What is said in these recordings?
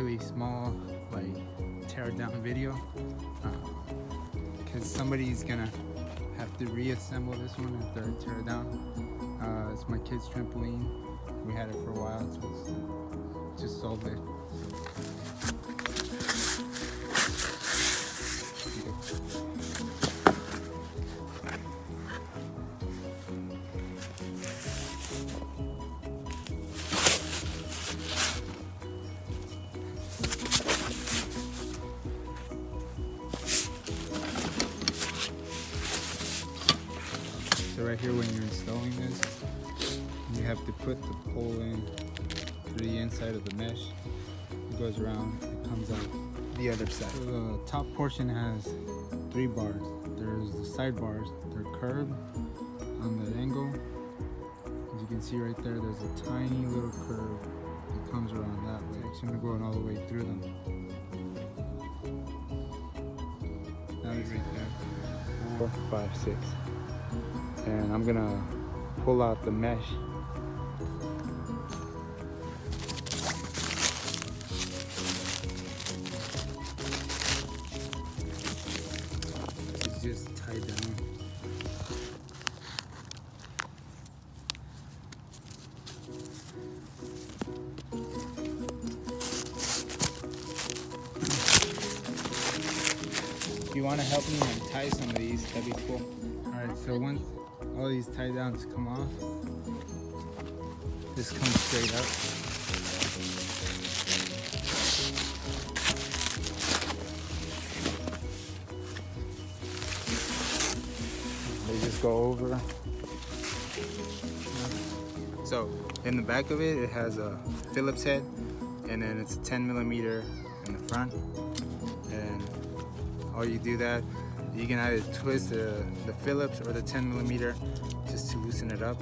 really small, like, tear down video, because somebody's gonna have to reassemble this one after I tear it down. It's my kid's trampoline. We had it for a while, so it's just sold it. So right here, when you're installing this, you have to put the pole in through the inside of the mesh. It goes around, it comes out the other side. So the top portion has 3 bars. There's the side bars, they're curved on the angle. As you can see right there, there's a tiny little curve that comes around that way. It's going all the way through them. Now it's right there. 4, 5, 6. And I'm gonna pull out the mesh. It's just tied down. If you want to help me untie some of these, that'd be cool. Alright, so once all these tie downs come off, this comes straight up. They just go over. So in the back of it, it has a Phillips head, and then it's a 10mm in the front. And all you do that, you can either twist the Phillips or the 10mm just to loosen it up.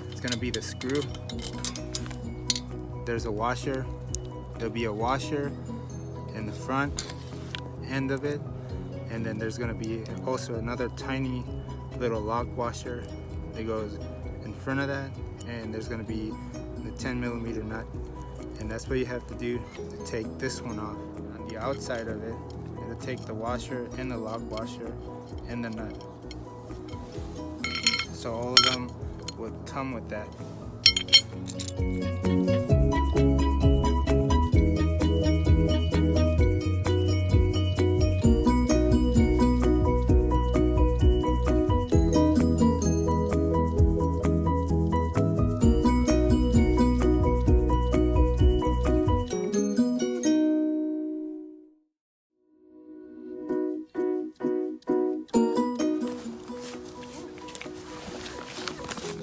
It's gonna be the screw. There's a washer. There'll be a washer in the front end of it, and then there's gonna be also another tiny little lock washer that goes in front of that, and there's gonna be the 10mm nut, and that's what you have to do to take this one off. On the outside of it, it'll take the washer and the lock washer and the nut. So all of them would come with that.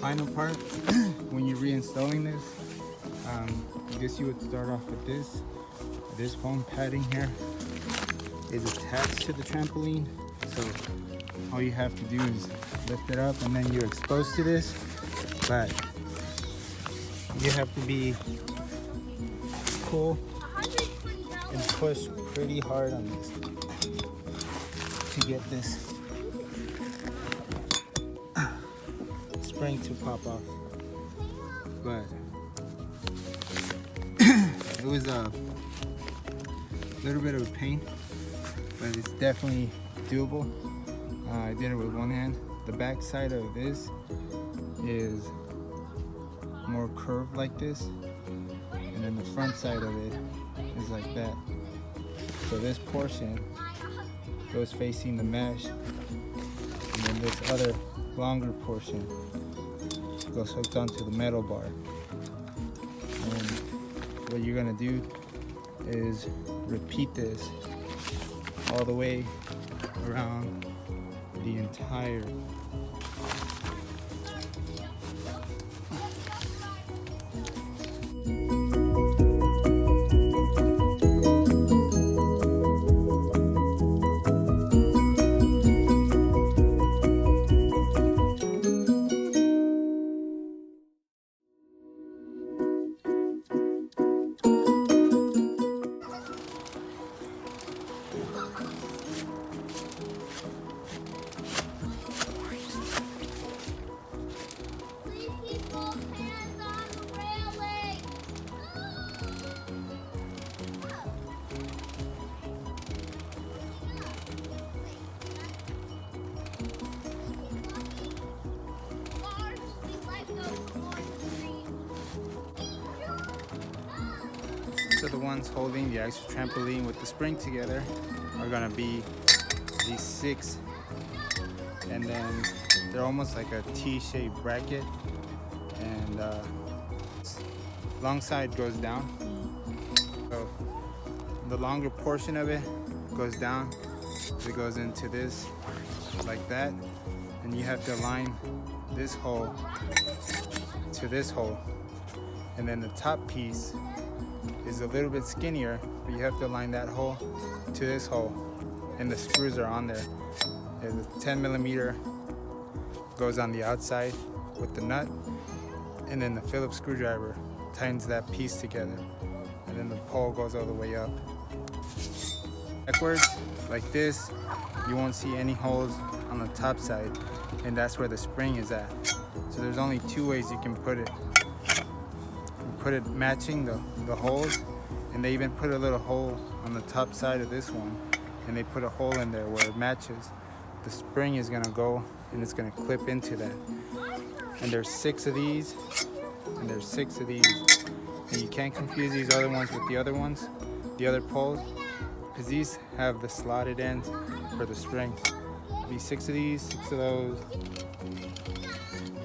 Final part, when you're reinstalling this, I guess you would start off with this. This foam padding here is attached to the trampoline, so all you have to do is lift it up, and then you're exposed to this, but you have to be cool and push pretty hard on this to get this spring to pop off. But it was a little bit of a pain, but it's definitely doable. I did it with one hand. The back side of this is more curved like this, and then the front side of it is like that. So this portion goes facing the mesh, and then this other longer portion goes hooked onto the metal bar. And what you're gonna do is repeat this all the way around the entire rest of the ones holding the actual trampoline with the spring together are gonna be these 6, and then they're almost like a T-shaped bracket, and long side goes down. So the longer portion of it goes down. It goes into this like that, and you have to align this hole to this hole, and then the top piece is a little bit skinnier, but you have to align that hole to this hole, and the screws are on there. And the 10mm goes on the outside with the nut, and then the Phillips screwdriver tightens that piece together, and then the pole goes all the way up. Backwards, like this, you won't see any holes on the top side, and that's where the spring is at. So there's only 2 ways you can put it. You put it matching the holes, and they even put a little hole on the top side of this one, and they put a hole in there where it matches. The spring is gonna go, and it's gonna clip into that. And there's 6 of these, and there's 6 of these. And you can't confuse these other ones with the other ones, the other poles, because these have the slotted ends for the spring. There'll be 6 of these, 6 of those.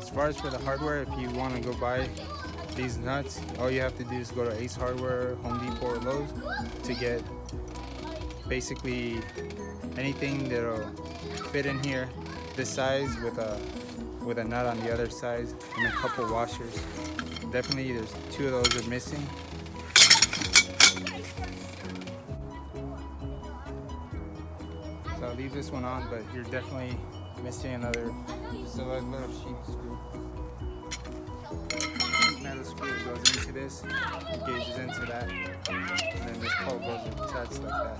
As far as for the hardware, if you want to go buy these nuts, all you have to do is go to Ace Hardware, Home Depot, or Lowe's to get basically anything that'll fit in here this size with a nut on the other side, and a couple washers. Definitely there's 2 of those are missing. So I'll leave this one on, but you're definitely missing another, just a little sheep screw. Metal screw goes into this, engages into that, and then this pole goes attached like that.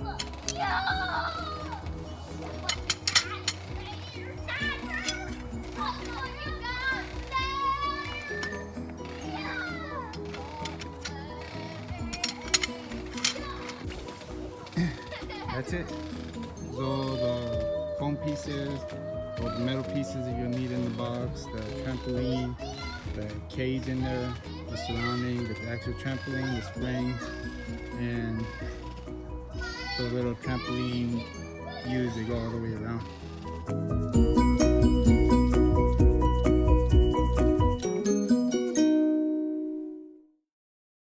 That's it. There's all the foam pieces, all the metal pieces that you'll need in the box, the trampoline, the cage in there, the surrounding, the actual trampoline, the springs, and the little trampoline U's that go all the way around.